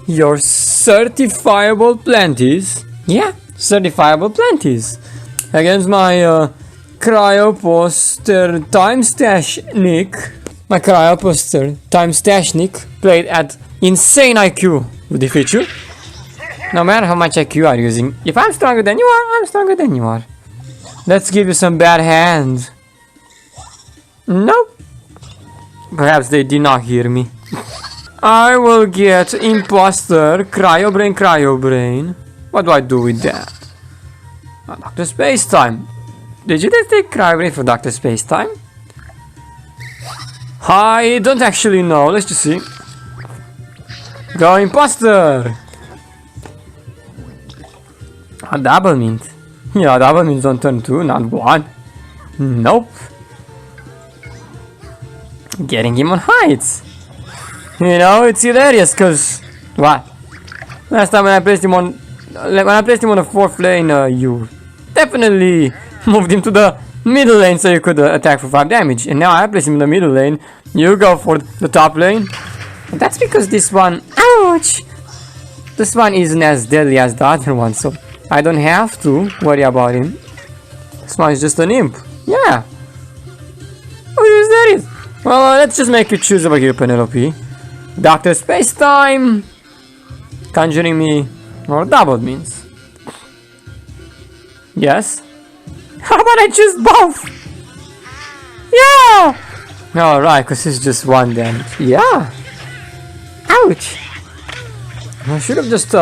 your certifiable planties. Yeah, certifiable planties. Against my cryoposter time stash nick. My cryoposter time stash nick played at insane IQ will defeat you. No matter how much IQ you are using. If I'm stronger than you are, I'm stronger than you are. Let's give you some bad hands. Nope. Perhaps they did not hear me. I will get imposter cryo brain. What do I do with that? Dr. Space Time. Did you just take cryo brain for Dr. Space Time? I don't actually know. Let's just see. Go imposter. A double mint. Yeah, double mints on turn 2, not 1. Nope. Getting him on heights. You know, it's hilarious because what? Last time when I placed him on the 4th lane, you definitely moved him to the middle lane so you could attack for 5 damage. And now I place him in the middle lane. You go for the top lane. And that's because this one, ouch! This one isn't as deadly as the other one, so I don't have to worry about him. This one is just an imp. Yeah. Oh, is that it? Well, let's just make you choose over here, Penelope. Dr. Space Time, Conjuring Me, or Double Means. Yes? How about I choose both? Yeah! Alright, because it's just 1 damage. Yeah! Ouch! I should have just,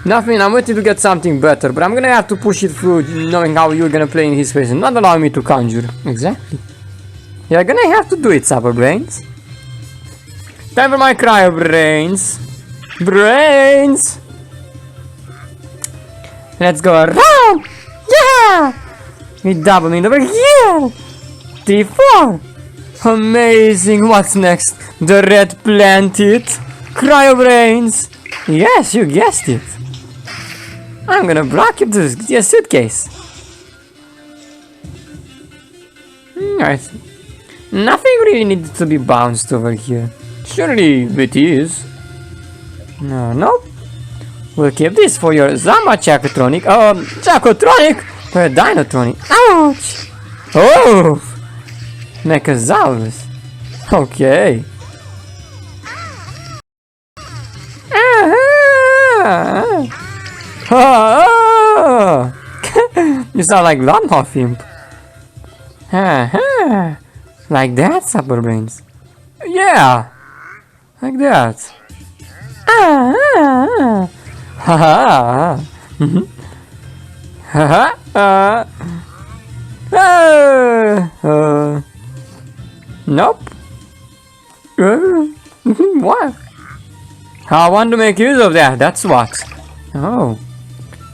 Nothing, I'm waiting to get something better, but I'm gonna have to push it through, knowing how you're gonna play in his face and not allowing me to conjure. Exactly. You're gonna have to do it, Supper Brains. Time for my cryo brains. Brains! Let's go around! Yeah! We double me over here! 3, 4! Amazing! What's next? The red planted cryo brains! Yes, you guessed it! I'm gonna block you to your suitcase. Alright. Nothing really needs to be bounced over here. Surely it is. No, nope. We'll keep this for your Zama Chakotronic. Chakotronic! For a Dinotronic. Ouch! Oh! Mechasaurus. Okay. You sound like Lawnmower Imp. Like that, Supper Brains. Yeah, like that. Nope. What? I want to make use of that, that's what. Oh.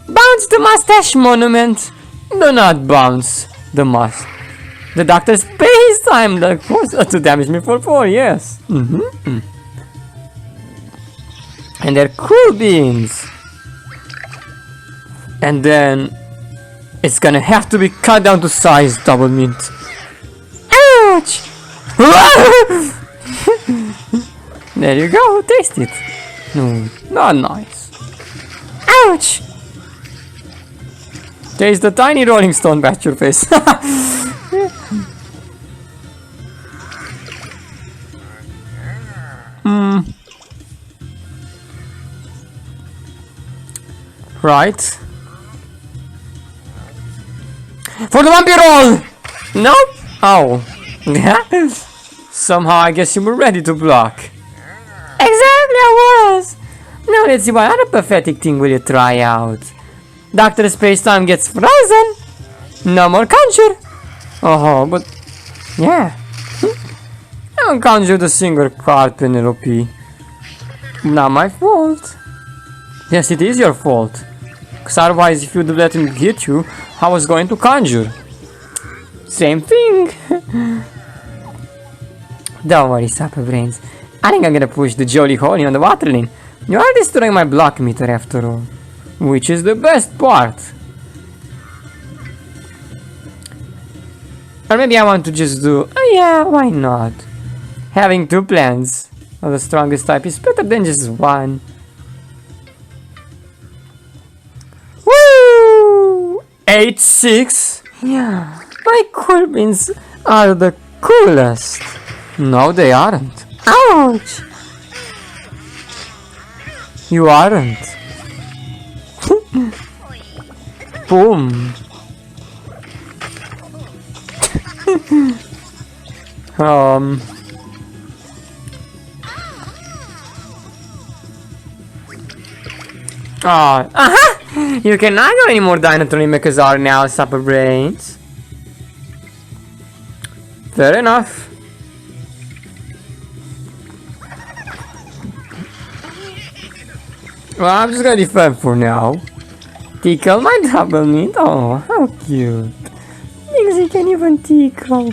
Bounce the mustache monument. Do not bounce the must. The Dr. Space Time, the force to damage me for 4, yes. And they're cool beans. And then it's gonna have to be cut down to size, Double Mint. Ouch! There you go, taste it. No, not nice. Ouch! Taste the tiny Rolling Stone bat your face. Right. For the vampire roll! Nope! Oh. Somehow I guess you were ready to block. Exactly, I was! Now let's see what other pathetic thing will you try out. Dr. Space-Time gets frozen! No more conjure! Oh, but... yeah. I don't conjure the single card, Penelope. Not my fault. Yes, it is your fault. Because otherwise, if you'd let him hit you, I was going to conjure. Same thing. Don't worry, Supper Brains. I think I'm gonna push the Jolly Holy on the water lane. You are destroying my block meter after all. Which is the best part. Or maybe I want to just do... oh yeah, why not? Having 2 plans. of the strongest type is better than just one. Woo! 8-6? Yeah, my cool beans are the coolest. No, they aren't. Ouch! You aren't. Boom. You cannot go any more Dinotronic Mechazard now, Supper Brains. Fair enough. Well, I'm just gonna defend for now. Tickle my double meat. Oh, how cute. Because he can even tickle.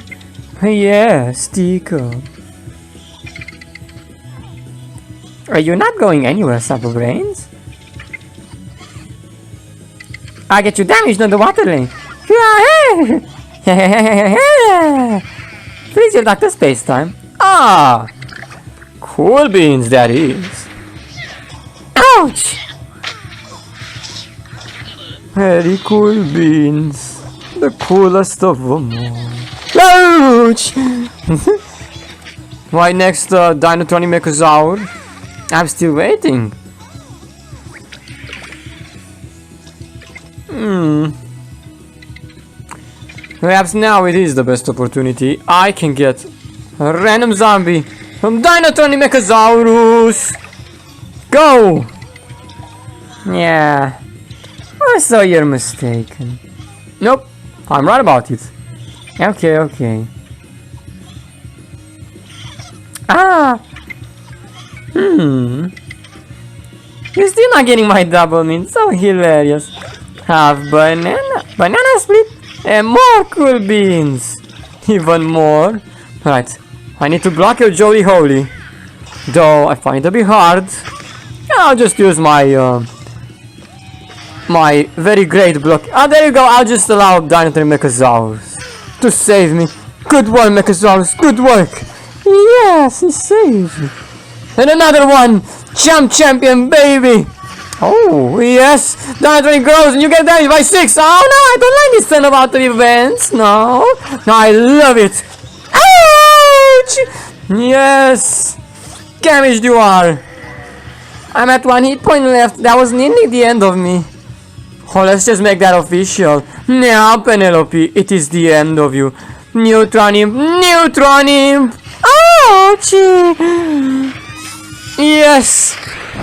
Yes, tickle. Are you not going anywhere, Supper Brains? I get you damaged on the water lane. Please, your Dr. Space Time. Ah! Cool beans, that is. Ouch! Very cool beans. The coolest of them all. Ouch! Why next Dinotronic Mechasaur? I'm still waiting. Perhaps now it is the best opportunity. I can get a random zombie from Dinotronic Mechasaurus. Go! Yeah. So you're mistaken. Nope. I'm right about it. Okay, okay. Ah! You're still not getting my double mint. So hilarious. Have banana split, and more cool beans. Even more. Right. I need to block your Jolly Holy. Though I find it a bit hard. I'll just use my my very great block. Ah, there you go. I'll just allow Dinotronic Mechasaurus to save me. Good work, Mechasaurus. Good work. Yes, he saved me. And another one. Champion, baby. Oh, yes. Dinotronic grows and you get damaged by 6. Oh, no, I don't like this kind of out of events. No. No, I love it. Ouch! Yes. Damaged you are. I'm at 1 hit point left. That was nearly the end of me. Oh, let's just make that official. Now, Penelope, it is the end of you. Neutron Imp. Neutron Imp. Ouchie. Yes.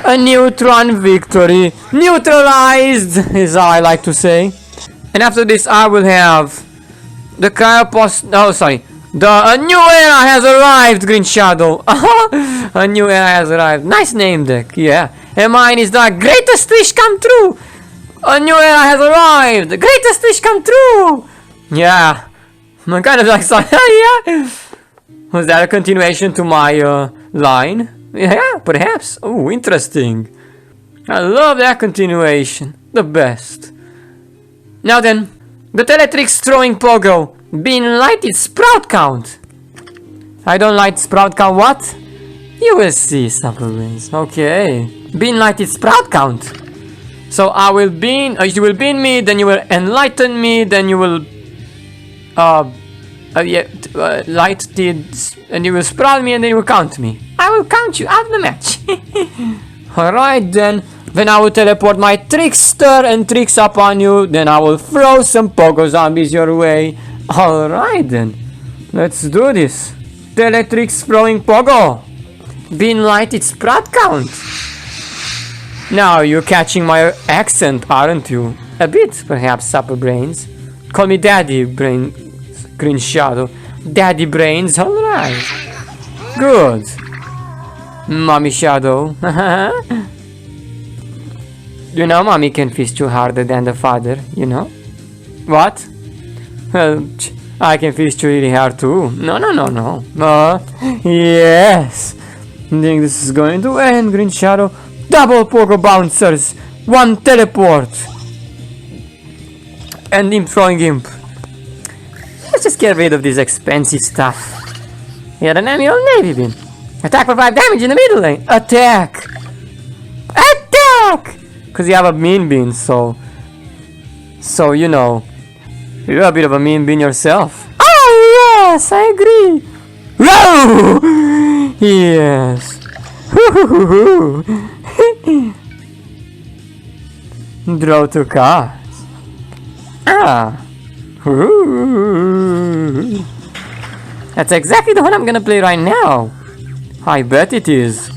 A neutron victory. Neutralized is how I like to say. And after this I will have the Cryopos. Oh, sorry. A new era has arrived, Green Shadow. A new era has arrived. Nice name deck, yeah. And mine is the greatest wish come true. A new era has arrived. The greatest wish come true. Yeah. I'm kind of like sorry. Yeah. Was that a continuation to my line? Yeah, perhaps. Oh, interesting. I love that continuation. The best. Now then, the Teletrix throwing pogo. Being lighted sprout count. I don't like sprout count. What? You will see, supplements. Okay. Being lighted sprout count. So I will bean. You will bean me. Then you will enlighten me. Then you will lighted, and you will sprout me, and then you will count me. I will count you out of the match. Alright then. Then I will teleport my Trickster and Tricks upon you. Then I will throw some Pogo Zombies your way. Alright then. Let's do this. Teletrix throwing Pogo. Being lighted sprout count. Now you're catching my accent, aren't you? A bit, perhaps, Supper Brains. Call me Daddy Brains, Green Shadow. Daddy Brains, alright. Good. Mommy Shadow. You know, Mommy can fist you harder than the father, you know? What? Well, I can fist you really hard too. No. Yes. I think this is going to end, Green Shadow. Double Pogo Bouncers. 1 teleport. And Imp throwing Imp. Let's just get rid of this expensive stuff. Yeah, an Emerald Navy Bean. Attack for 5 damage in the middle lane. Attack! Attack! Because you have a mean bean, so you know, you're a bit of a mean bean yourself. Oh yes, I agree. Whoa! Yes. Draw 2 cards. Ah. That's exactly the one I'm gonna play right now. I bet it is.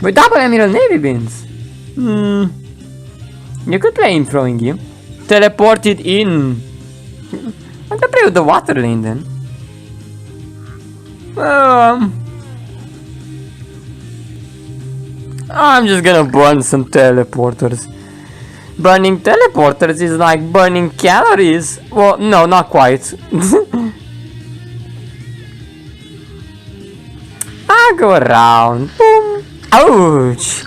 With double Emerald Navy Beans. You could play in throwing him. Teleport it in. I'm gonna play with the water lane then. I'm just gonna burn some teleporters. Burning teleporters is like burning calories. Well, no, not quite. I go around. Boom. Ouch.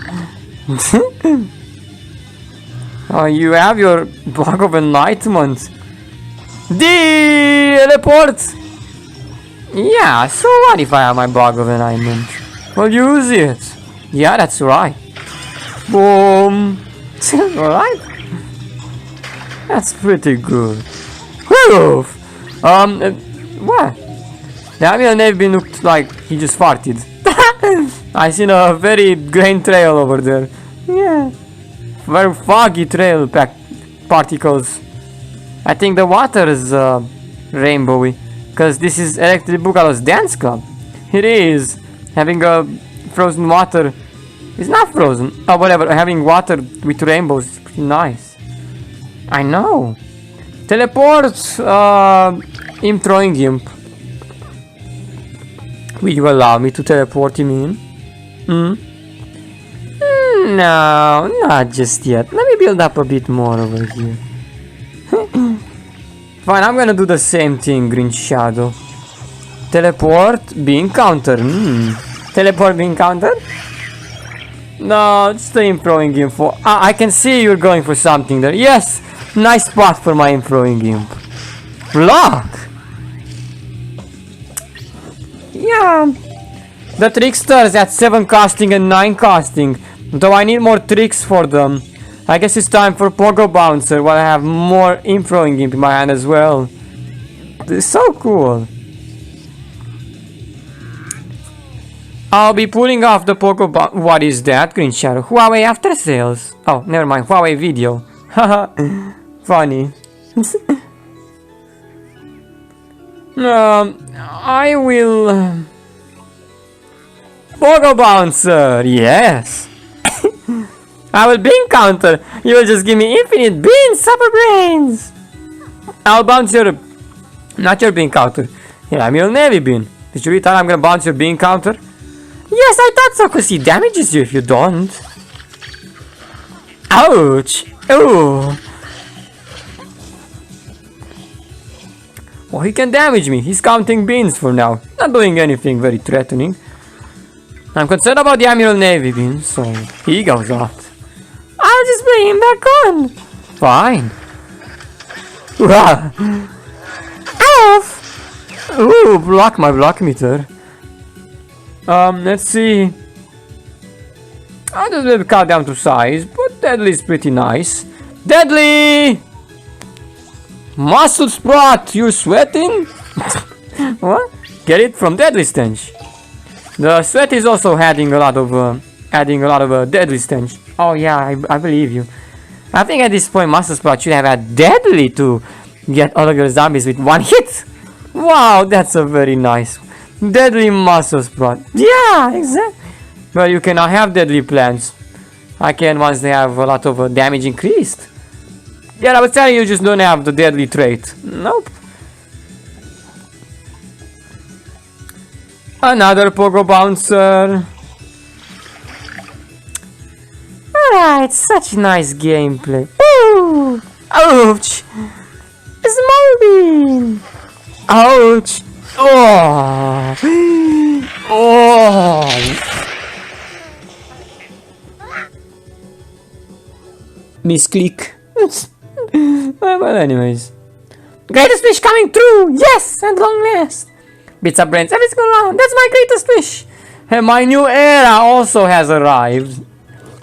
Oh, you have your Bog of Enlightenment. Teleport. Yeah, so what if I have my Bog of Enlightenment? Well, use it. Yeah, that's right. Boom. Alright. That's pretty good. Whew. What? The Emerald Navy Bean looked like he just farted. I seen a very green trail over there. Yeah. Very foggy trail particles. I think the water is rainbowy. Because this is Electric Boogaloo's dance club. It is. Having a frozen water. It's not frozen. Oh, whatever. Having water with rainbows is pretty nice. I know. Teleport. Imp throwing imp. Will you allow me to teleport him in? No, not just yet. Let me build up a bit more over here. Fine, I'm gonna do the same thing, Green Shadow. Teleport, being counter. Teleport, being counter? No, just the imp throwing imp for. I can see you're going for something there. Yes, nice spot for my imp throwing imp. Block! Yeah. The tricksters at 7 casting and 9 casting. Though I need more tricks for them. I guess it's time for Pogo Bouncer while I have more imp throwing imp in my hand as well. This is so cool. I'll be pulling off the Pogo Bouncer. What is that, Green Shadow? Huawei after sales. Oh, never mind. Huawei video. Haha. Funny. I will... Pogo Bouncer, yes. I will bean counter. You will just give me infinite beans, super brains. I'll bounce your... Not your bean counter. Yeah, I'm your navy bean. Did you really thought I'm gonna bounce your bean counter? Yes, I thought so, because he damages you if you don't. Ouch. Ooh. Well, he can damage me. He's counting beans for now. Not doing anything very threatening. I'm concerned about the Emerald Navy Bean, so he goes out. I'll just bring him back on. Fine. Off! Ooh, block my block meter. Let's see. I'll just maybe cut down to size, but Deadly is pretty nice. Deadly! Muscle Sprat, you sweating? What? Get it from Deadly Stench. The sweat is also adding a lot of Deadly Stench. Oh yeah, I believe you. I think at this point Muscle Sprat should have had Deadly to get all of your zombies with one hit. Wow, that's a very nice Deadly Muscle Sprat. Yeah, exactly. But you cannot have Deadly plants. I can once they have a lot of damage increased. Yeah, I was telling you, just don't have the Deadly trait. Nope. Another Pogo Bouncer. Alright, such nice gameplay. Ooh! Ouch! Small bean! Ouch! Oh! Oh! Misclick. Well, anyways. Greatest wish coming true! Yes! At long last! Bits of brains every single round. That's my greatest wish! Hey, my new era also has arrived.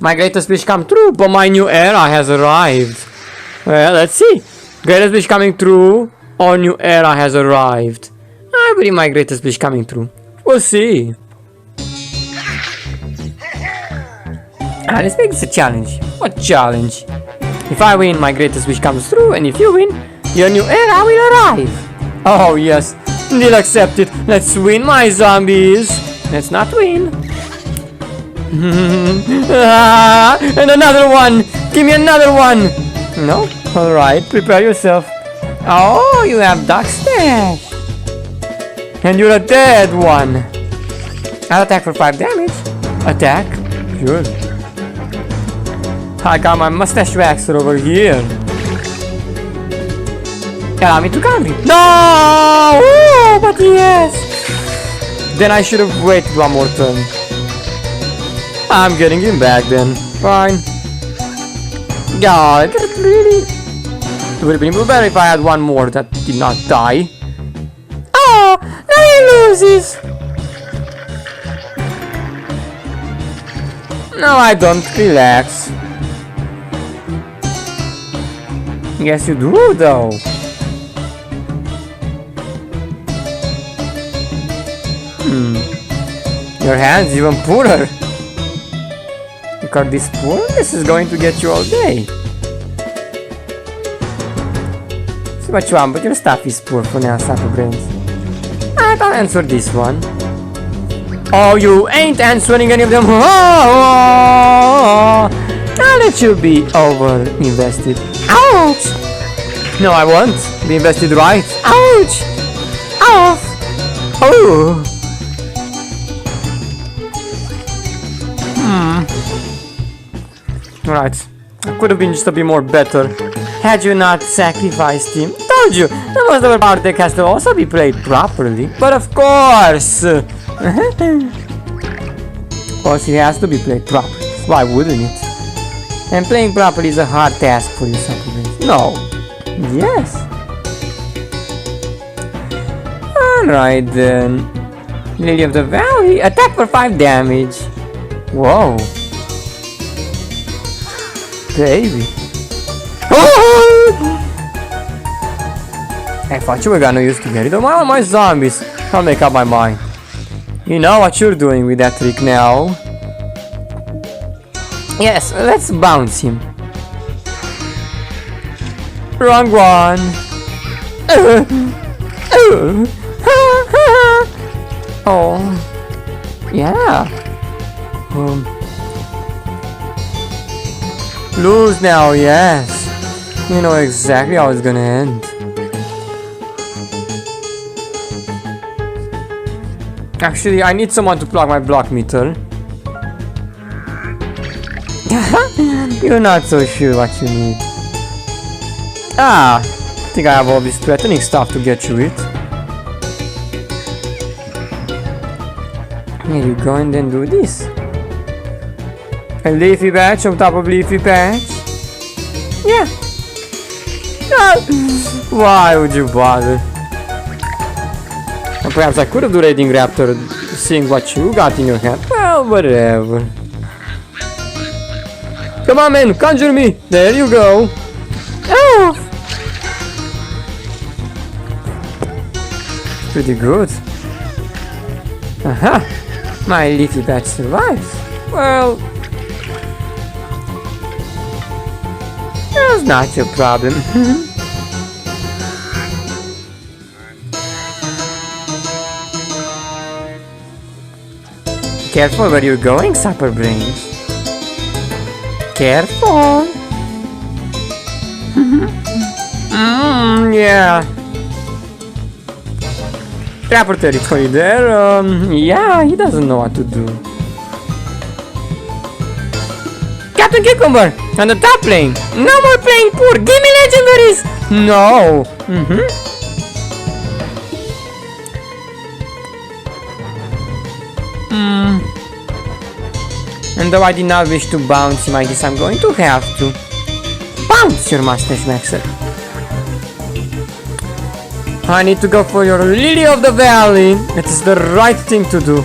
My greatest wish come true, but my new era has arrived. Well, let's see. Greatest wish coming true, or new era has arrived. I believe my greatest wish coming true. We'll see. Let's make this a challenge. What challenge? If I win, my greatest wish comes true, and if you win, your new era will arrive. Oh yes, deal accepted. Let's win, my zombies. Let's not win. And another one. Give me another one. No? Alright, prepare yourself. Oh, you have dark stash. And you're a dead one. I'll attack for 5 damage. Attack? Sure. I got my mustache waxer over here. Allow me to counter. No! Ooh, but yes! Then I should have waited one more turn. I'm getting him back then. Fine. God, really? It would have been better if I had one more that did not die. Oh, now he loses. No, I don't. Relax. Yes, you do, though. Your hand's even poorer. Look at this poor. This is going to get you all day. See what you want, but your stuff is poor for now, Supper Brains. Alright, I'll answer this one. Oh, you ain't answering any of them. Oh, I'll let you be over-invested. Ouch! No, I won't. Be invested right. Ouch! Ow! Oh! Right. I could have been just a bit more better had you not sacrificed him. Told you, the most of our power deck has to also be played properly. But of course! Of course, it has to be played properly. Why wouldn't it? And playing properly is a hard task for you, supplements. No. Yes. Alright then. Lily of the Valley. Attack for 5 damage. Whoa. Baby. Oh! I thought you were gonna use to get rid of all my zombies. I'll make up my mind. You know what you're doing with that trick now. Yes, let's bounce him. Wrong one. Oh. Yeah. Lose now, yes. You know exactly how it's gonna end. Actually, I need someone to plug my block meter. You're not so sure what you need. Ah, I think I have all this threatening stuff to get you with. Here you go and then do this. A leafy patch on top of leafy patch. Yeah. Why would you bother? Or perhaps I could have do Raiding Raptor, seeing what you got in your hand. Well, whatever. Come on, man, conjure me. There you go. Oh. Pretty good. Aha. My leafy patch survives. Well, that's not your problem. Careful where you're going, Supper Brains. Careful. Yeah. Trapper territory there. Yeah, he doesn't know what to do. Captain Cucumber on the top lane. No more playing poor. Give me legendaries. No. And though I did not wish to bounce him, I guess I'm going to have to. Bounce your mustache maxer. I need to go for your Lily of the Valley. It is the right thing to do.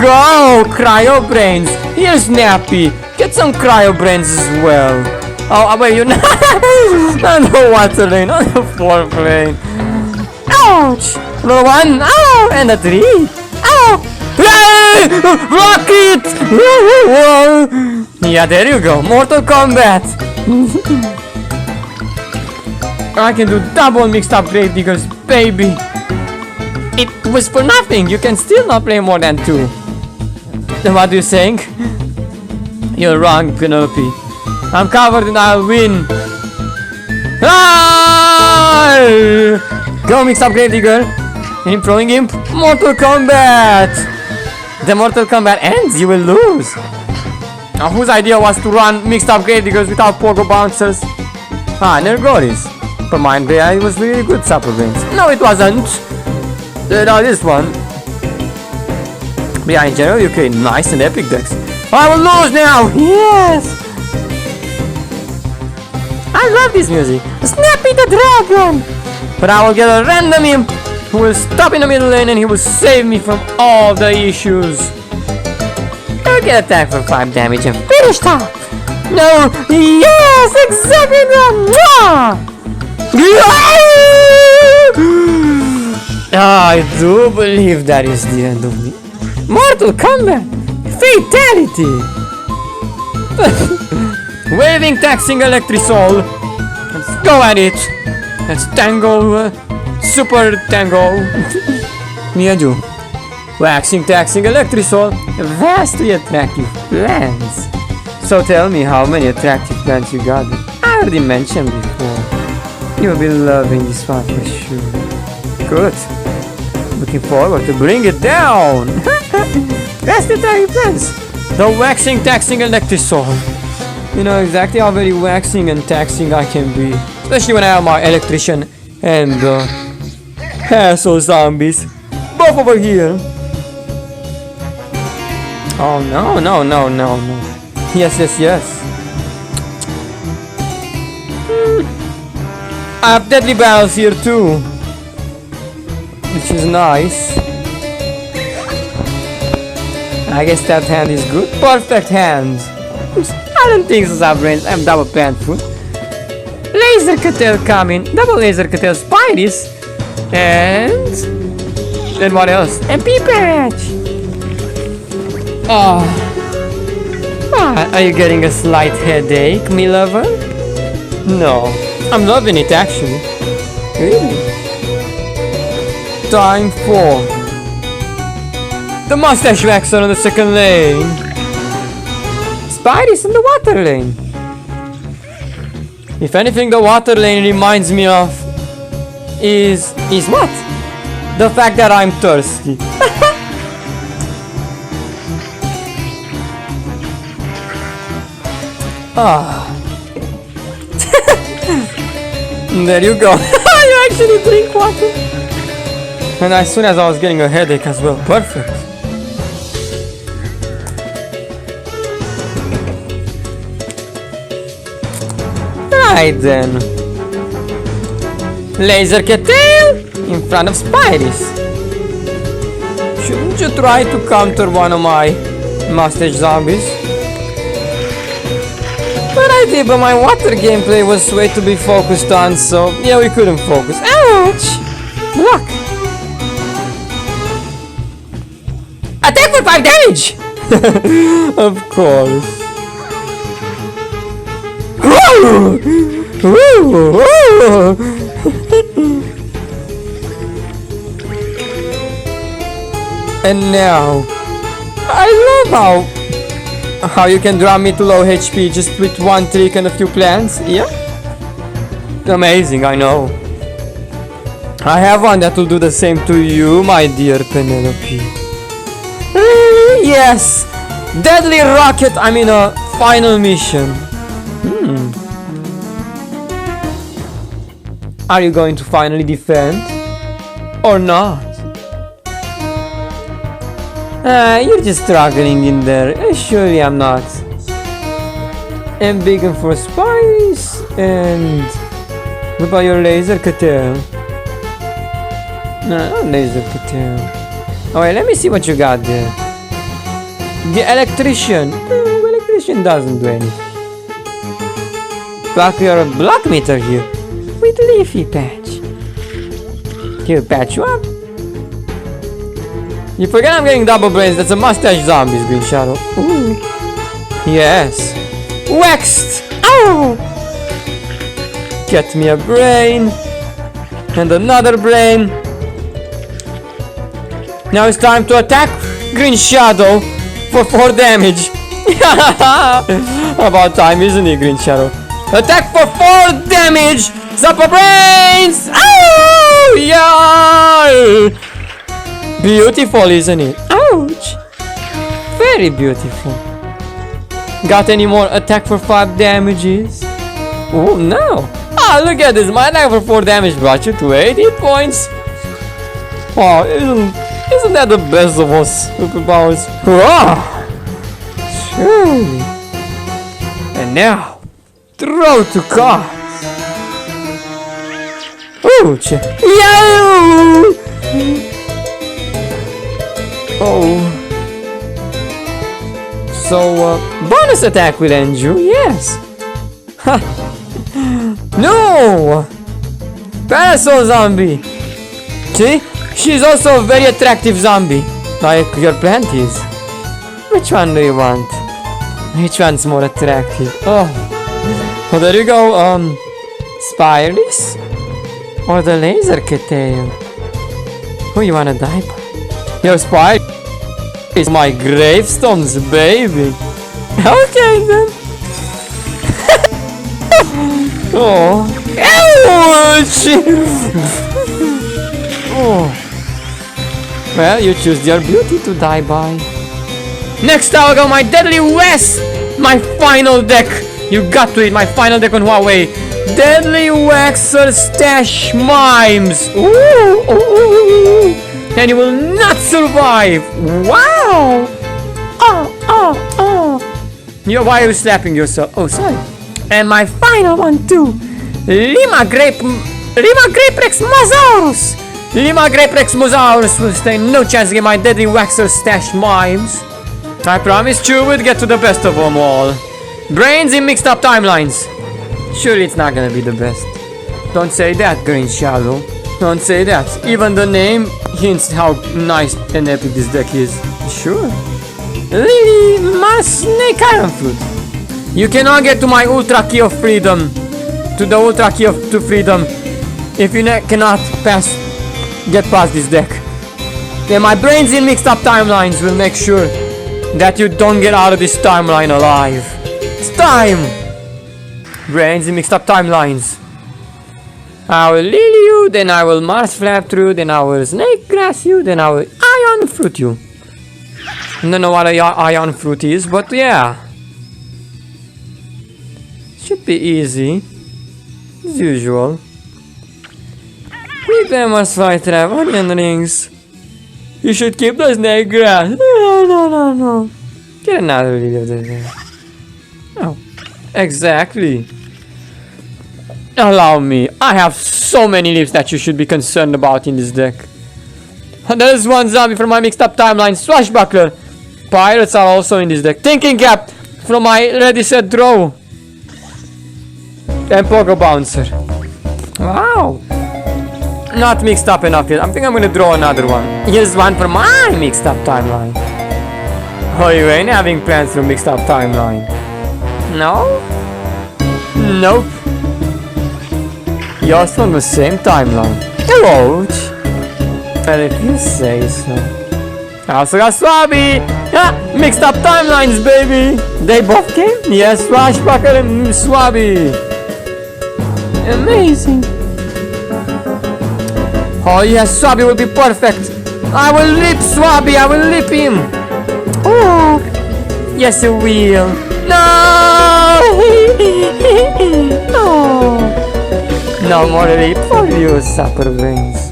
go! Cryo Brains! Here, Snappy! Get some Cryo Brains as well! Oh, wait, you're not... not the water lane, not the 4th lane! Ouch! Another one! Ow! And a 3! Ow! Hey! Rocket! Yeah, there you go! Mortal Kombat! I can do double mixed up grave diggers, baby. It was for nothing. You can still not play more than 2. Then what are you saying? You're wrong, Penelope. I'm covered and I'll win. Ah! Go mixed up grave digger. Him throwing him. Mortal Kombat. The Mortal Kombat ends. You will lose. Now, whose idea was to run mixed up grave diggers without pogo bouncers? Ah, Nergoris. But mine, it was really good Super Brains. No, it wasn't. No, this one. But yeah, in general, okay, nice and epic decks. I will lose now! Yes! I love this music. Snappy the Dragon! But I will get a random imp who will stop in the middle lane and he will save me from all the issues. I will get attacked for 5 damage and finish top! No! Yes! Exactly that! I do believe that is the end of me. Mortal Kombat! Fatality! Waving, taxing Electrisol. Let's go at it. Let's tango. Super tango. Me and you. Waxing, taxing Electrisol. Vastly attractive plans. So tell me how many attractive plans you got. I already mentioned before. You'll be loving this one for sure. Good. Looking forward to bring it down. That's the target plans. The waxing, taxing Electrisol. You know exactly how very waxing and taxing I can be. Especially when I have my electrician and hassle zombies. Both over here. Oh no, no, no, no, no. Yes, yes, yes. I have deadly battles here too. Which is nice. I guess that hand is good. Perfect hand. I don't think so, Brains. I'm double plant food. Laser Cattail coming. Double Laser Cattail Spideys. And then what else? And Patch. Oh. Are you getting a slight headache, me lover? No. I'm loving it actually. Really? Time for the Mustache Waxer on the second lane. Spidey's in the water lane. If anything, the water lane reminds me of is what? The fact that I'm thirsty. Ah. There you go. You actually drink water. And as soon as I was getting a headache as well. Perfect. Right then. Laser Cattail in front of Spidey's. Shouldn't you try to counter one of my mustache zombies? But I did, but my water gameplay was way to be focused on, so yeah, we couldn't focus. Ouch! Block! Attack for 5 damage! Of course. And now, I love how you can drop me to low HP just with one trick and a few plans. Yeah, amazing. I know. I have one that will do the same to you, my dear Penelope. Yes, deadly rocket. I'm in a final mission. Are you going to finally defend or not? You're just struggling in there. Surely I'm not. I'm begging for spice. And what about your Laser Cattail? No, not Laser Cattail. Alright, let me see what you got there. The Electrician. No, Electrician doesn't do anything. Block your block meter here. With Leafy Patch. He'll patch you up. You forget I'm getting double brains. That's a mustache zombies, Green Shadow. Ooh. Yes. Waxed. Oh. Get me a brain. And another brain. Now it's time to attack Green Shadow for 4 damage. About time, isn't it, Green Shadow? Attack for 4 damage! Zappa brains! Oh, yeah! Beautiful, isn't it? Ouch! Very beautiful. Got any more attack for 5 damages? Oh, no! Ah, look at this! My attack for 4 damage brought you to 80 points! Oh, isn't that the best of all superpowers? Wow! Surely. And now, throw to cards. Ouch! Yo! Oh. So, bonus attack will end you, yes. Ha! No! Parasol zombie. See? She's also a very attractive zombie, like your panties. Which one do you want? Which one's more attractive? Oh, well, there you go. Spireless or the laser tail? Who you wanna die by? Your Spire is my gravestones, baby. Okay then. Oh, ouch! Oh. Well, you choose your beauty to die by. Next I will go my Deadly West! My final deck! You got to it, my final deck on Huawei. Deadly Waxer Stash Mimes! Ooh, ooh, ooh, ooh. And you will not survive! Wow! Oh. Why are you slapping yourself? Oh, sorry. And my final one too. Lima Graperex Mosaurus! Lima Graperex Mosaurus will stand no chance to get my Deadly Waxer Stash Mimes. I promised you would get to the best of them all. Brains in mixed up timelines. Surely it's not gonna be the best. Don't say that, Green Shadow. Don't say that. Even the name hints how nice and epic this deck is. Sure. Lily, my Snake Iron Fruit. You cannot get to my Ultra Key of Freedom. To the Ultra Key of Freedom. If you cannot get past this deck. Then my Brains in mixed up timelines will make sure that you don't get out of this timeline alive. It's time! Brains in mixed up timelines. I will Lily you, then I will Mars Flap through, then I will Snake Grass you, then I will Ion Fruit you. I don't know what a Ion Fruit is, but yeah. Should be easy. As usual. Keep them as fight trap, onion rings. You should keep the Snake Grass. No. Get another Lily of the Oh, exactly. Allow me. I have so many leaves that you should be concerned about in this deck. There's one zombie from my mixed up timeline. Swashbuckler. Pirates are also in this deck. Thinking Cap from my Ready Set Draw. And Pogo Bouncer. Wow. Not mixed up enough yet. I think I'm gonna draw another one. Here's one from my mixed up timeline. Oh, you ain't having plans for mixed up timeline? No? Nope. Yours on the same timeline. Ouch. Well, if you say so. I also got Swabby. Yeah, mixed up timelines, baby. They both came? Yes, Swashbuckler and Swabby. Amazing. Oh yes, Swabby will be perfect. I will lip Swabby. I will lip him. Oh, yes, you will. No. No. No more lip for you, Supper Brains.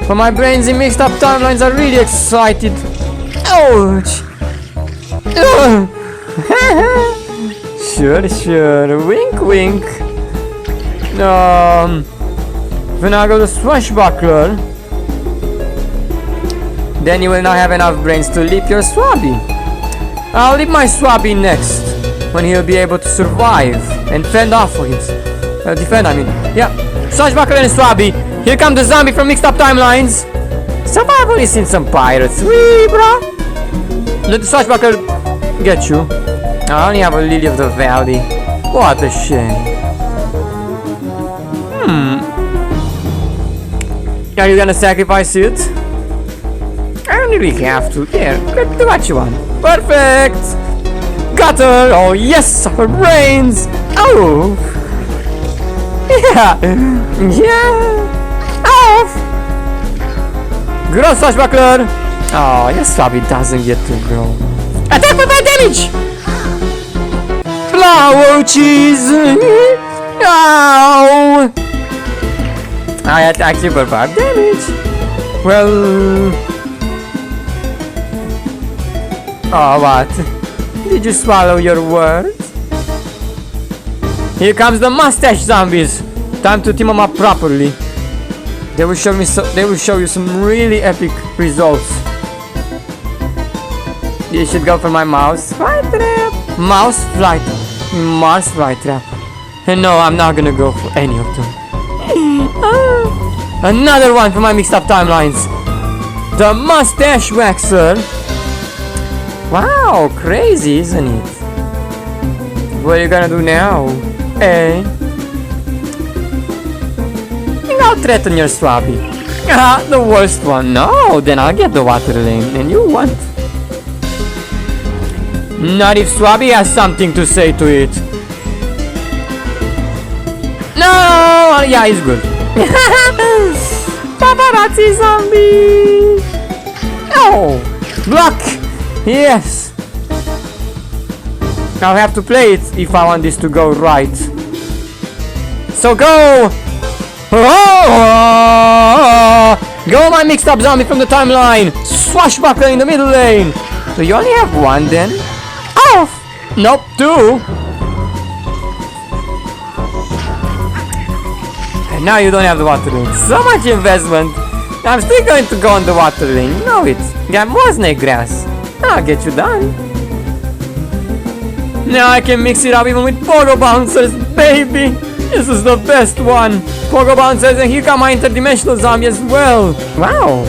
But my brains in mixed up timelines are really excited. Ouch! Sure. Wink, wink. When I go to Swashbuckler, then you will not have enough brains to leap your Swabby. I'll leap my Swabby next, when he'll be able to survive and fend off for his defend, I mean. Yeah. Swashbuckler and Swabby. Here come the zombie from mixed up timelines. Survival is in some pirates. Wee, bro. Let the Swashbuckler get you. I only have a Lily of the Valley. What a shame. Are you gonna sacrifice it? I don't really have to. Here, do what you want. Perfect! Got her! Oh yes! Her brains! Oh! Yeah! Yeah! Off! Grow, swashbuckler! Oh, yes, Swabby doesn't get to grow. Attack for 5 damage! Flower cheese! Ow! I attacked you for 5 damage. Well... Oh, what? Did you swallow your words? Here comes the mustache zombies. Time to team them up properly. They will show you some really epic results. You should go for my mouse fly trap. Mouse flight. Mars flight trap. And no, I'm not gonna go for any of them. Another one for my mixed up timelines. The mustache waxer. Wow, crazy, isn't it? What are you gonna do now? Eh? I'll threaten your Swabby. Ah, the worst one. No, then I'll get the water lane. And you want? Not if Swabby has something to say to it. No! Yeah, he's good. Paparazzi zombie! Oh! Block! Yes! I'll have to play it if I want this to go right. So go! Oh! Go, my mixed up zombie from the timeline! Swashbuckler in the middle lane! So you only have one then? Off! Nope, 2! And now you don't have the water lane. So much investment! I'm still going to go on the water lane. You know it. Got more snake grass. I'll get you done. Now I can mix it up even with pogo bouncers, baby! This is the best one! Pogo bouncers, and here come my interdimensional zombie as well! Wow!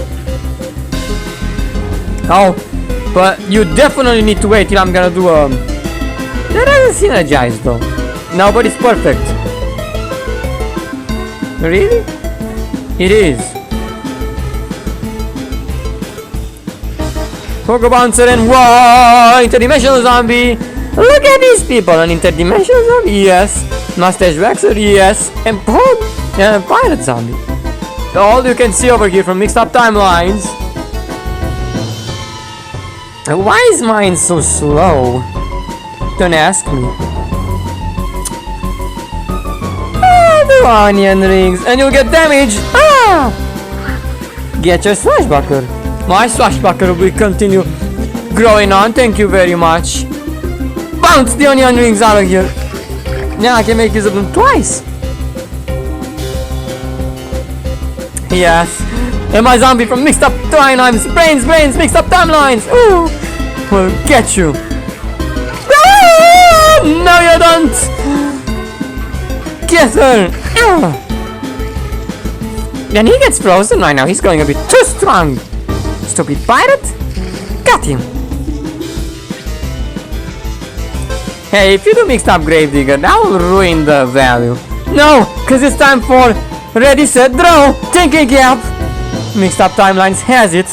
Oh, but you definitely need to wait till I'm gonna do that doesn't synergize though. No, but it's perfect. Really? It is. Pogo bouncer and whoa! Interdimensional zombie! Look at these people! An interdimensional zombie? Yes. Mustache waxer? Yes. And a pirate zombie. All you can see over here from mixed up timelines. Why is mine so slow? Don't ask me. Ah, the onion rings, and you'll get damage. Ah! Get your swashbuckler. My swashbuckler will continue growing on. Thank you very much. Bounce the onion rings out of here. Now I can make use of them twice. Yes. And my zombie from mixed up timelines. Brains, mixed up timelines. Ooh. Will get you. Ah! No, you don't. Get her. Ah. And he gets frozen right now. He's going a bit too strong. Stupid pirate. Got him. Hey, if you do mixed up Gravedigger, that will ruin the value. No, because it's time for ready, set, draw. Thinking gap. Mixed up timelines has it.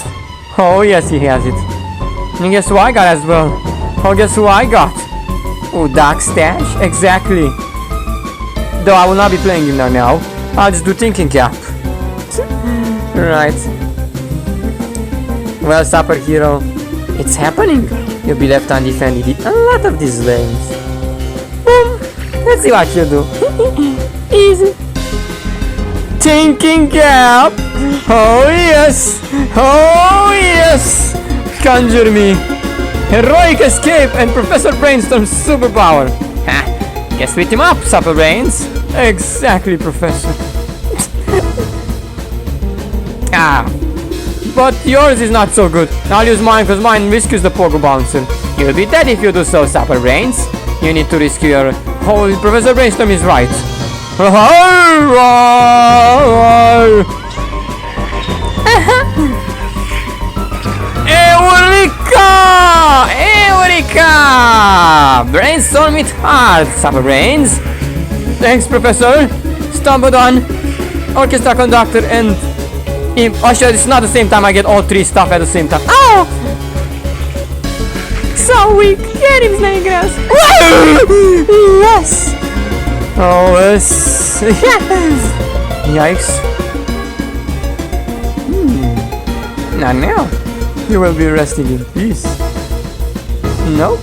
Oh yes, he has it. And guess who I got as well? Oh, guess who I got? Oh, Dark Stash? Exactly. Though I will not be playing him now. I'll just do thinking cap. Right. Well, Super Hero, it's happening. You'll be left undefended in a lot of these lanes. Boom. Let's see what you do. Easy. Thinking cap. Oh yes. Oh yes. Conjure me. Heroic escape and Professor Brainstorm's superpower. Ha. Guess beat him up, Super Brains. Exactly, Professor. Ah. But yours is not so good. I'll use mine because mine rescues the Pogo Bouncer. You'll be dead if you do so, Super Brains. You need to rescue your... Oh, Professor Brainstorm is right. Eureka! Eureka! Brainstorm it hard, Super Brains. Thanks, Professor. stumbled on orchestra conductor and Actually, it's not the same time I get all three stuff at the same time. Oh! So weak. Get him, Snake Grass. Yes! Oh, yes. Yikes. Not now. You will be resting in peace. No?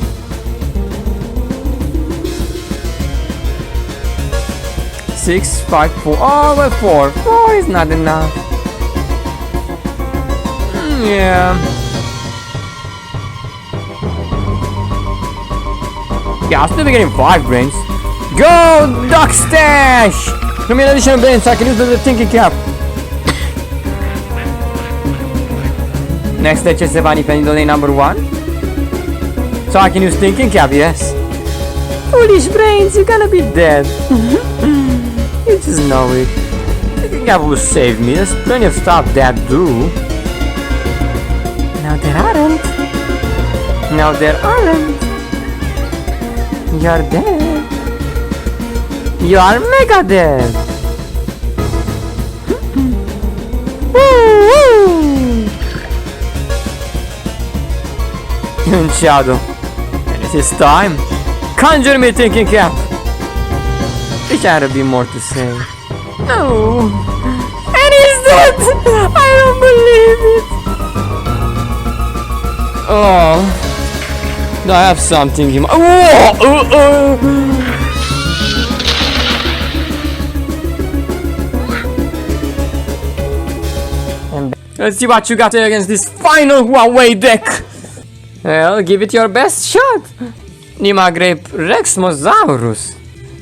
Six, 5, 4. Oh, well, 4. 4 is not enough. Yeah. Yeah, I'll still be getting 5 brains. Go, Duck Stash! Give me an additional brain so I can use the thinking cap. Next stage is about defending lane number 1. So I can use thinking cap, yes. Foolish brains, you're gonna be dead. You just know it. Thinking cap will save me. There's plenty of stuff that do. Now there aren't. Now there aren't. You're dead. You are mega dead. In shadow. And it is time. Conjure me, thinking cap. Wish I had a bit more to say. No. And he's dead. I don't believe it. Oh. I have something in my... Let's see what you got against this final Huawei deck. Well, give it your best shot. Nima Grape Rexmosaurus.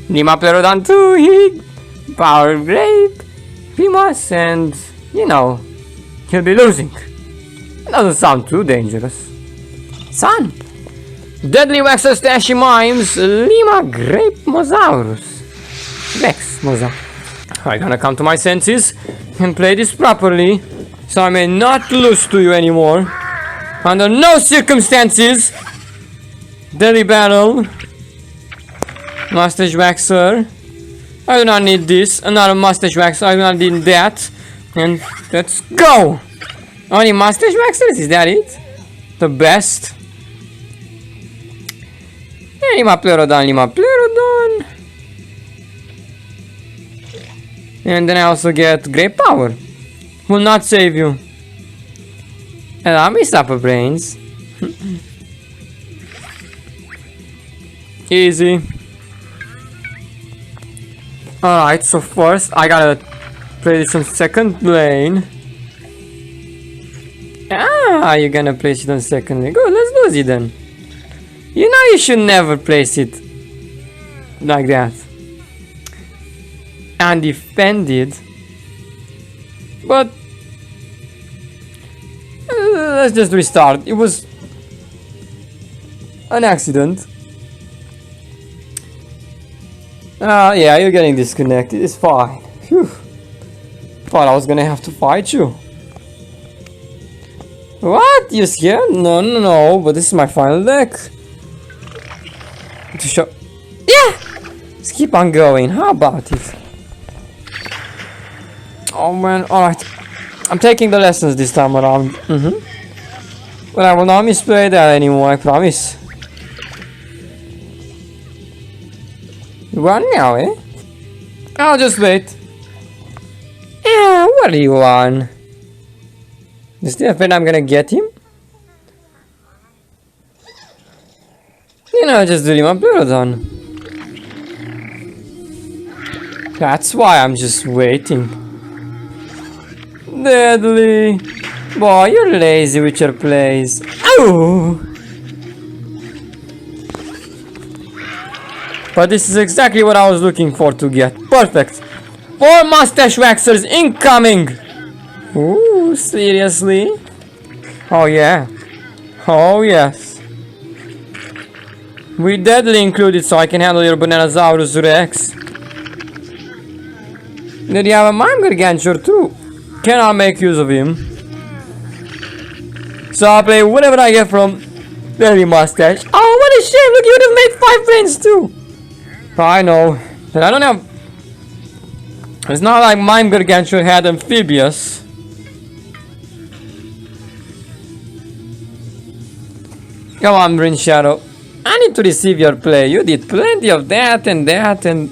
Nima Plerodon 2 Hig. Power Grape. Primus, and you know, he'll be losing. It doesn't sound too dangerous. Son. Deadly Waxer Stashy Mimes, Lima Grape Mosaurus. Vex Mosa. I'm gonna come to my senses and play this properly, so I may not lose to you anymore. Under no circumstances. Deadly Battle. Mustache Waxer. I do not need this. Another Mustache Waxer. I do not need that. And let's go! Only Mustache Waxers? Is that it? The best? Lima Plerodon. And then I also get Great Power. Will not save you. And I'll be Supper Brains. Easy. Alright, so first I gotta play this on second lane. Ah, you're gonna place it on second lane. Good, let's lose it then. You know you should never place it like that. Undefended. But let's just restart. It was an accident. Yeah, you're getting disconnected. It's fine. Phew. Thought I was gonna have to fight you. What? You scared? No. But this is my final deck. To show. Yeah! Let's keep on going. How about it? Oh man, alright. I'm taking the lessons this time around. But I will not misplay that anymore, I promise. You want now, eh? I'll just wait. Yeah, what do you want? You still afraid I'm gonna get him? You know, just do him a Plerodon. That's why I'm just waiting. Deadly. Boy, you're lazy with your plays. Oh! But this is exactly what I was looking for to get. Perfect. 4 Mustache Waxers incoming! Ooh, seriously? Oh yeah. Oh yes. We deadly included so I can handle your Bananasaurus Rex. Did you have a Mime Gargantuar too? Can I make use of him? So I'll play whatever I get from Deadly Mustache. Oh, what a shame! Look, you would have made 5 brains too! I know. But I don't have It's not like Mime Gargantuan had Amphibious. Come on, Brain Shadow. I need to receive your play. You did plenty of that and that and...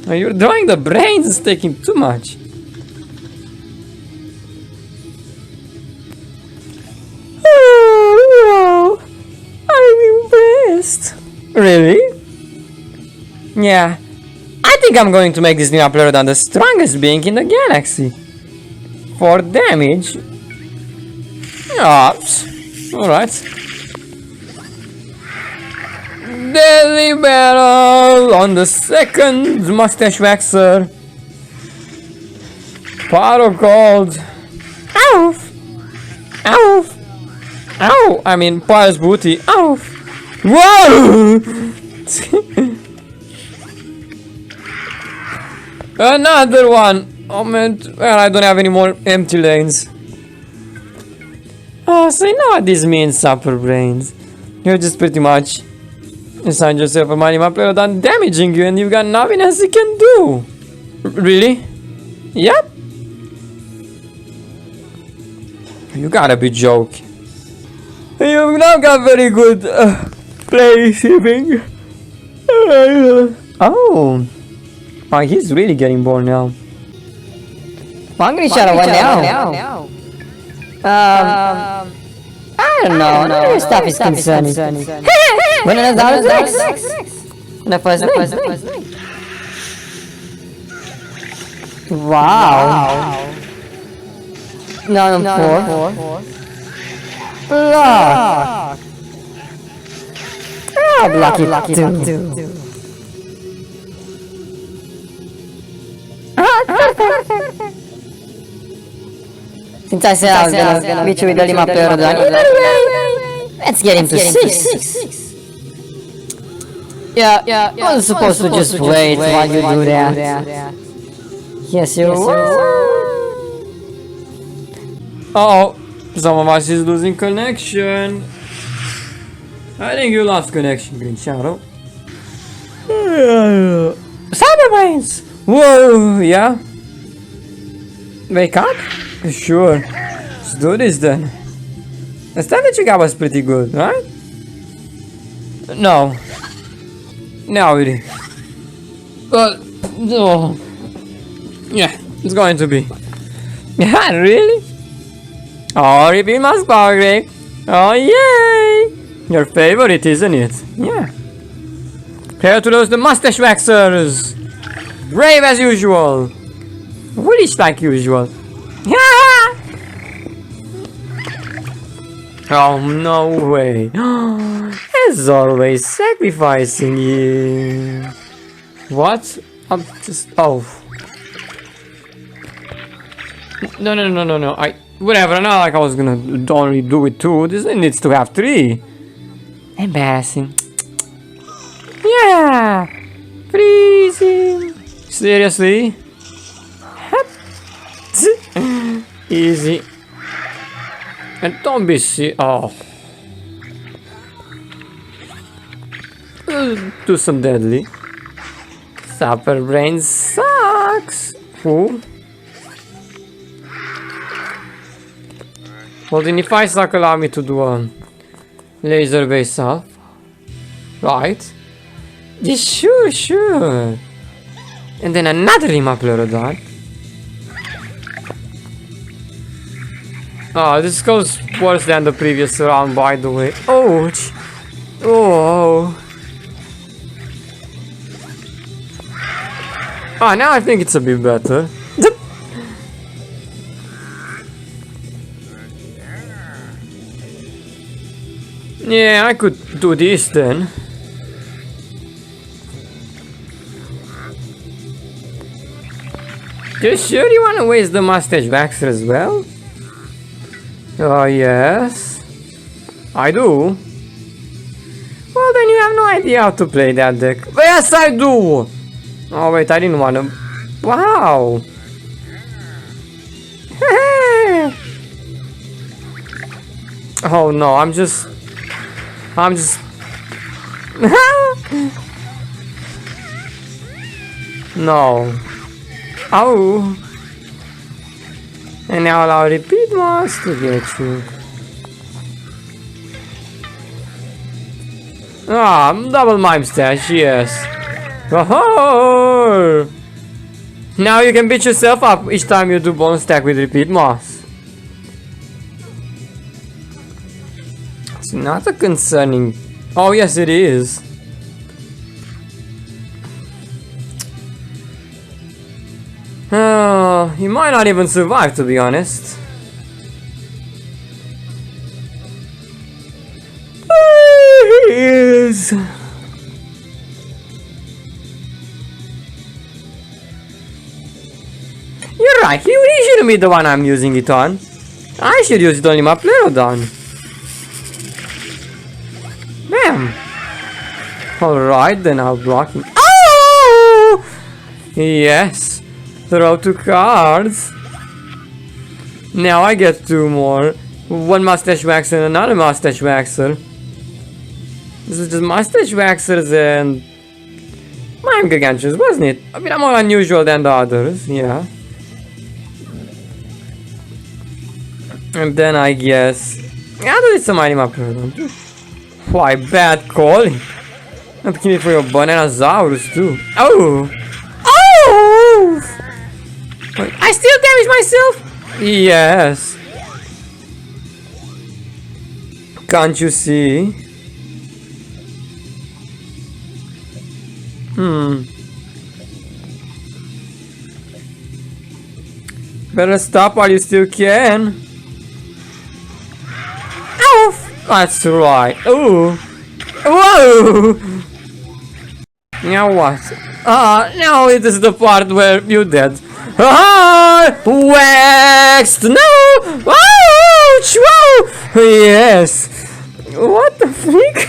You're drawing the brains, it's taking too much. Oh, I'm impressed. Really? Yeah. I think I'm going to make this new Pleurodon the strongest being in the galaxy. For damage. Oops. Alright. Deadly battle on the second mustache waxer. Power cold. Ow! Ow! Ow! I mean, Pious Booty. Ow! Whoa! Another one! Oh man, well, I don't have any more empty lanes. Oh, so you know what this means, Super Brains. You're just pretty much assigned yourself a money map Pleurodon damaging you and you've got nothing else you can do. Really? Yep. You gotta be joking. You've now got very good play shipping. Oh. Oh, he's really getting bored now. Hungry Shadow, what now? I don't know. None of your stuff is concerning. When another next? The first thing. Wow. No, 4. Block. Lucky too. Since I said I was gonna meet you with the Lima Pleurodon, let's get him to 6. Yeah, I was supposed to just wait while you do that. Yes, you were. Uh-oh, some of us is losing connection. I think you lost connection, Green Shadow. Cyber Brains! Whoa, yeah? Wake up? Sure. Let's do this then. The stuff that you got was pretty good, right? No. No, really. But, no. Yeah, it's going to be. Yeah, really? Oh, repeat mask power break. Oh, yay! Your favorite, isn't it? Yeah. Here to lose the mustache waxers. Brave as usual. Foolish like usual. Yeah! Oh, no way. As always, sacrificing you. What? I'm just... Oh. No. Whatever, not like I was gonna only do it 2. This needs to have 3. Embarrassing. Yeah! Freezing. Seriously? Easy. And don't be oh. Do some deadly. Super Brain sucks. Who? Well then if I suck, allow me to do a laser based salve. Right? Yeah, sure. And then another Lima Pleurodon. Oh, this goes worse than the previous round, by the way. Ouch! Oh! Ah, now I think it's a bit better. Yeah, I could do this then. You sure you wanna waste the mustache waxer as well? Oh, yes. I do. Well, then you have no idea how to play that deck. Yes, I do! Oh, wait, I didn't wanna... Wow! Oh, no, I'm just... No. Oh. And now allow repeat mouse to get you. Ah, double mime stash, yes. Oh! Now you can beat yourself up each time you do bonus stack with repeat mouse. It's not a concerning. Oh yes, it is. He might not even survive, to be honest. He is. You're right, he shouldn't be the one I'm using it on. I should use it on my Pleurodon. Bam! Alright, then I'll block him. Oh! Yes. Throw 2 cards. Now I get 2 more. One mustache waxer and another mustache waxer. This is just mustache waxers and mime gargantuans, wasn't it? I mean, I'm more unusual than the others, yeah. And then I guess I'll do some item up here. Why, bad call. I'm looking for your Bananasaurus too. Oh! Oh! I still damage myself? Yes. Can't you see? Better stop while you still can. Oh, that's right. Ooh. Whoa! Now what? Now it is the part where you dead. Waxed! No! Ouch! Whoa! Yes! What the freak?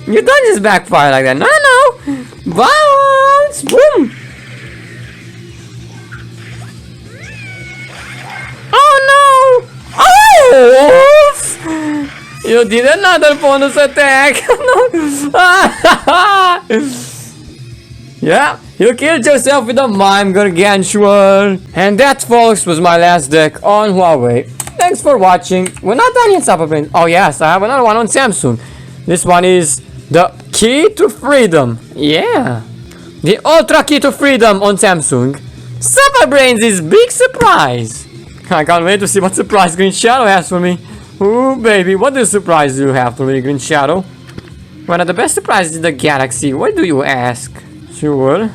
You don't just backfire like that. No, no! Bounce! Boom! Oh no! Oh! You did another bonus attack! Yeah, you killed yourself with a mime gargantuan. And that, folks, was my last deck on Huawei. Thanks for watching. We're not done yet, Superbrains. Oh yes, I have another one on Samsung. This one is the Key to Freedom. Yeah, the Ultra Key to Freedom on Samsung. Superbrains' big surprise. I can't wait to see what surprise Green Shadow has for me. Ooh, baby, what surprise do you have for me, Green Shadow? One of the best surprises in the galaxy. What do you ask? Sure.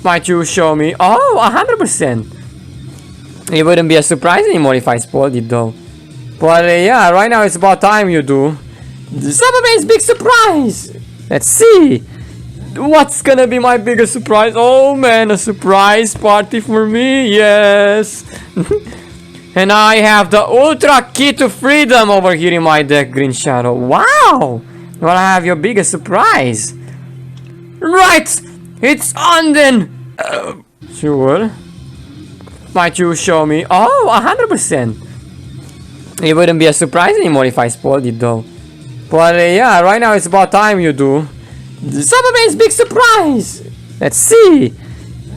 Might you show me? Oh, 100%. It wouldn't be a surprise anymore if I spoiled it, though. But yeah, right now it's about time you do. Superbrains' big surprise. Let's see. What's gonna be my biggest surprise? Oh man, a surprise party for me, yes. And I have the Ultra Key to Freedom over here in my deck, Green Shadow. Wow! Well, I have your biggest surprise. Right! It's on then! Sure. Might you show me? Oh, 100%. It wouldn't be a surprise anymore if I spoiled it, though. But yeah, right now it's about time you do. Superbrains' big surprise! Let's see.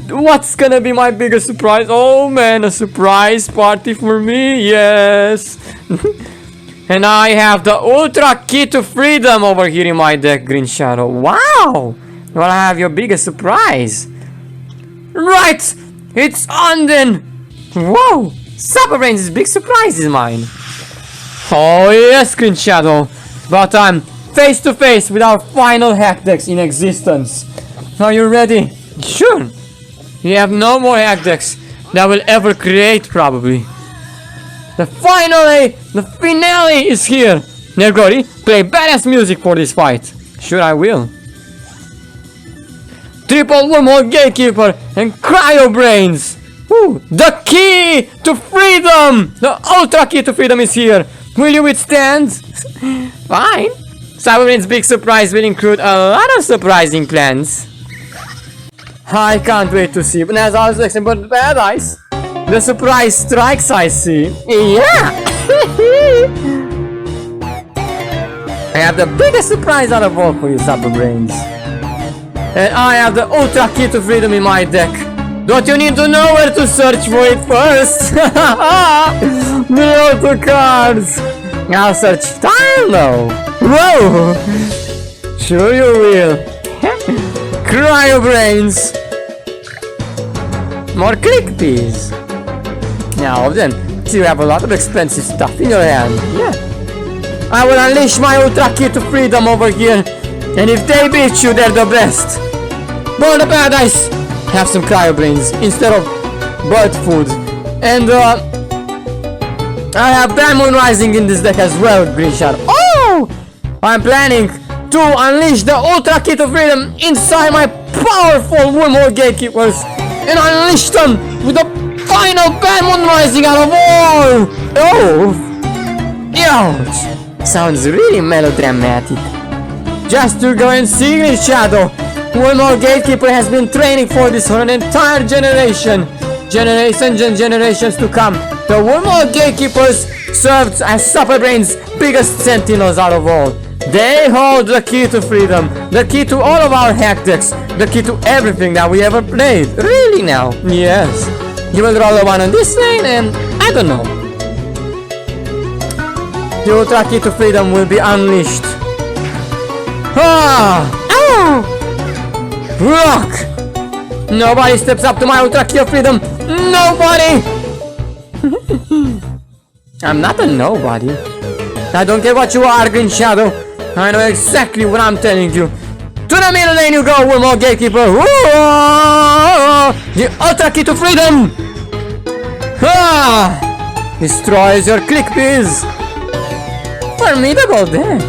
What's gonna be my biggest surprise? Oh man, a surprise party for me, yes. And I have the Ultra Key to Freedom over here in my deck, Green Shadow. Wow! Well, I have your biggest surprise. Right! It's on then! Whoa! Superbrains' big surprise is mine. Oh yes, Green Shadow. About time. Face to face with our final hack decks in existence. Are you ready? Sure. You have no more hack decks that will ever create, probably. The finale is here. Nergori, play badass music for this fight. Sure, I will. Triple Wormhole Gatekeeper and Cryo Brains. Woo. The key to freedom. The Ultra Key to Freedom is here. Will you withstand? Fine. Cyberbrain's big surprise will include a lot of surprising plans. I can't wait to see. But as I was looking but paradise, the surprise strikes, I see. Yeah! I have the biggest surprise out of all for you, Superbrains. And I have the Ultra Key to Freedom in my deck. Don't you need to know where to search for it first? The auto cards. I'll search style though. Whoa! Sure you will. Cryo brains. More click peas. Now then, so you have a lot of expensive stuff in your hand. Yeah. I will unleash my Ultra Key to Freedom over here. And if they beat you, they're the best. Burn the paradise. Have some cryo brains instead of bird food. And I have Bad Moon Rising in this deck as well, Green Shadow. Oh! I'm planning to unleash the Ultra Key to Freedom inside my powerful Wormhole Gatekeepers and unleash them with the final Bad Moon Rising out of all! Oh! Ouch! Sounds really melodramatic. Just to go and see Green Shadow. Wormhole Gatekeeper has been training for this for an entire generation. Generations and generations to come. The Wormhole Gatekeepers served as Superbrain's biggest sentinels out of all. They hold the key to freedom, the key to all of our hack decks, the key to everything that we ever played. Really now? Yes. You will roll a one on this lane and I don't know. The Ultra Key to Freedom will be unleashed. Ah! Ow! Rock! Nobody steps up to my Ultra Key of Freedom. Nobody! I'm not a nobody. I don't care what you are, Green Shadow. I know exactly what I'm telling you. To the middle lane you go, Wormhole Gatekeeper. Whoa! The Ultra Key to Freedom. Ah! Destroys your click piece. Formidable there.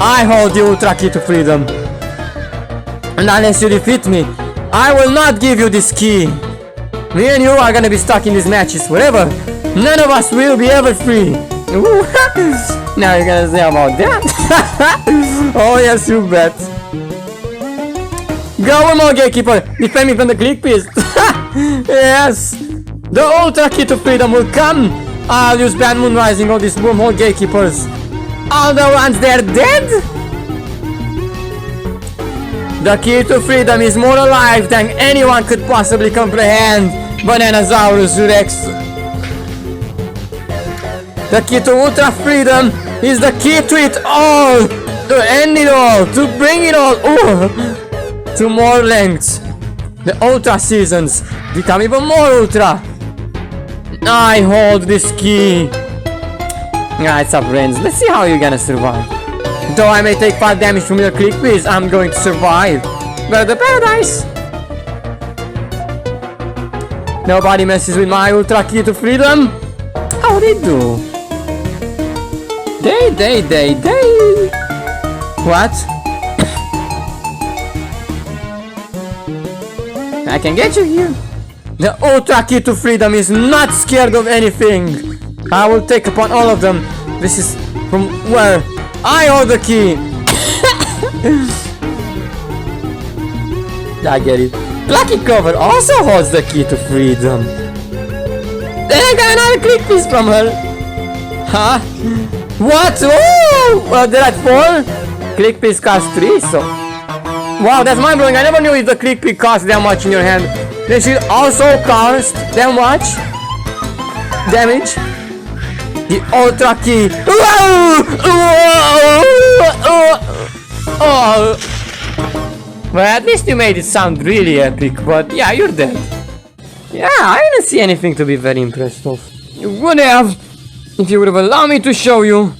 I hold the Ultra Key to Freedom. And unless you defeat me, I will not give you this key. Me and you are gonna be stuck in these matches forever. None of us will be ever free. Now you're gonna say about that? Oh yes, you bet. Go, Wormhole Gatekeeper. Defend me from the click piece. Yes. The Ultra Key to Freedom will come. I'll use Bad Moon Rising on these Wormhole Gatekeepers. All the ones they're dead. The key to freedom is more alive than anyone could possibly comprehend. Bananasaurus Rex. The key to ultra freedom is the key to it all. To end it all. To bring it all. Ooh. To more lengths. The ultra seasons become even more ultra. I hold this key. It's up, Brains. Let's see how you're gonna survive. Though I may take 5 damage from your click piece, I'm going to survive. But the paradise. Nobody messes with my Ultra Key to Freedom. How they do? They. What? I can get you here. The Ultra Key to Freedom is not scared of anything. I will take upon all of them. This is from where I hold the key. I get it. Lucky Cover also holds the key to freedom. Then I got another click piece from her. Huh? What? Oh! Well, did that 4? Click piece cost 3, so... Wow, that's mind blowing. I never knew if the click piece cost that much in your hand. They should also cost that much damage. The Ultra Key. Oh. Well, at least you made it sound really epic, but yeah, you're dead. Yeah, I didn't see anything to be very impressed of. You would have, if you would have allowed me to show you.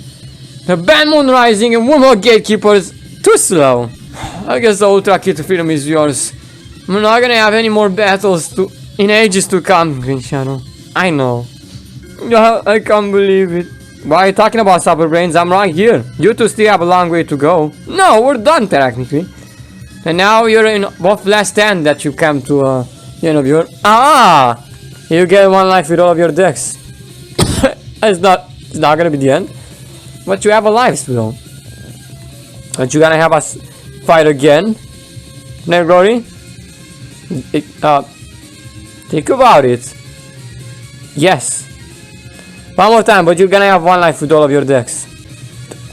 The Bad Moon Rising and Wormhole Gatekeepers too slow. I guess the Ultra Key to Freedom is yours. I'm not gonna have any more battles in ages to come, Green Shadow. I know. I can't believe it. Why are you talking about, Super Brains? I'm right here. You two still have a long way to go. No, we're done technically. And now you're in both last stand that you come to the end of your... Ah! You get 1 life with all of your decks. it's not gonna be the end. But you have a life still. Aren't you gonna have us fight again? Negori? Think about it. Yes. One more time, but you're gonna have 1 life with all of your decks.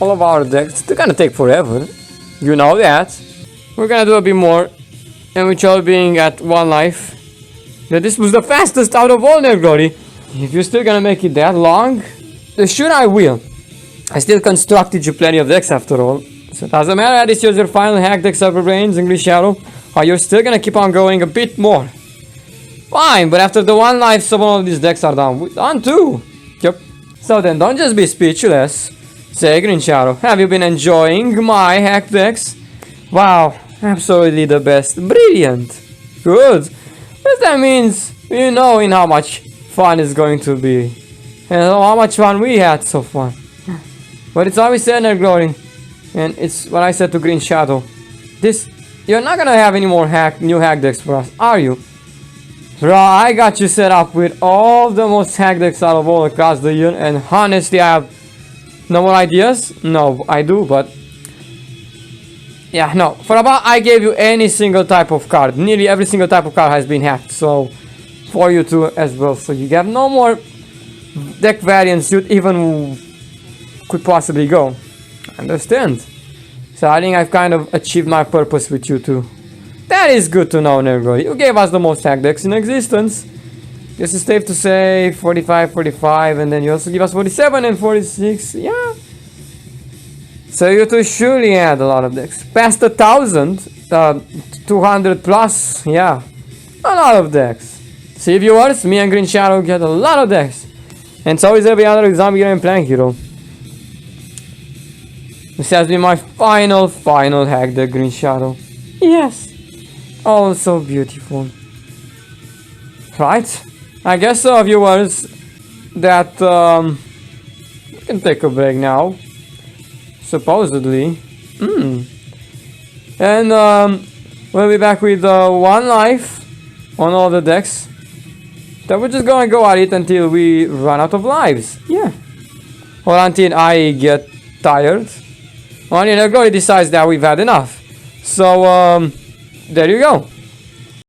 All of our decks. They're gonna take forever. You know that. we're gonna do a bit more, and which all being at 1 life. Yeah, this was the fastest out of all, Glory. If you're still gonna make it that long, then sure I will. I still constructed you plenty of decks after all. So it doesn't matter, this is your final hack deck, Cyber Brains, English Shadow, or you're still gonna keep on going a bit more. Fine, but after the 1 life, some of these decks are done. Done too! Yep. So then, don't just be speechless. Say, Green Shadow, have you been enjoying my hack decks? Wow, absolutely the best. Brilliant. Good. Because that means you know in how much fun it's going to be. And how much fun we had so far. But it's always said in Glory. And it's what I said to Green Shadow. You're not gonna have any more new hack decks for us, are you? Bro, I got you set up with all the most hack decks out of all across the year, and honestly, I have no more ideas. No, I do, but yeah, no. For about, I gave you any single type of card. Nearly every single type of card has been hacked, so for you too as well. So you have no more deck variants you even could possibly go. Understand? So I think I've kind of achieved my purpose with you too. That is good to know, Nergo. You gave us the most hack decks in existence. Guess it's safe to say 45, 45, and then you also give us 47 and 46. Yeah. So you two surely had a lot of decks. Past 1,000, 200 plus. Yeah. A lot of decks. See, viewers, me and Green Shadow get a lot of decks. And so is every other zombie hero and plank hero. This has been my final hack deck, Green Shadow. Yes. Oh, so beautiful. Right? I guess so, viewers, that we can take a break now. Supposedly. And we'll be back with 1 life on all the decks. Then we're just gonna go at it until we run out of lives. Yeah. Or until I get tired. Or until Glory decides that we've had enough. So, there you go.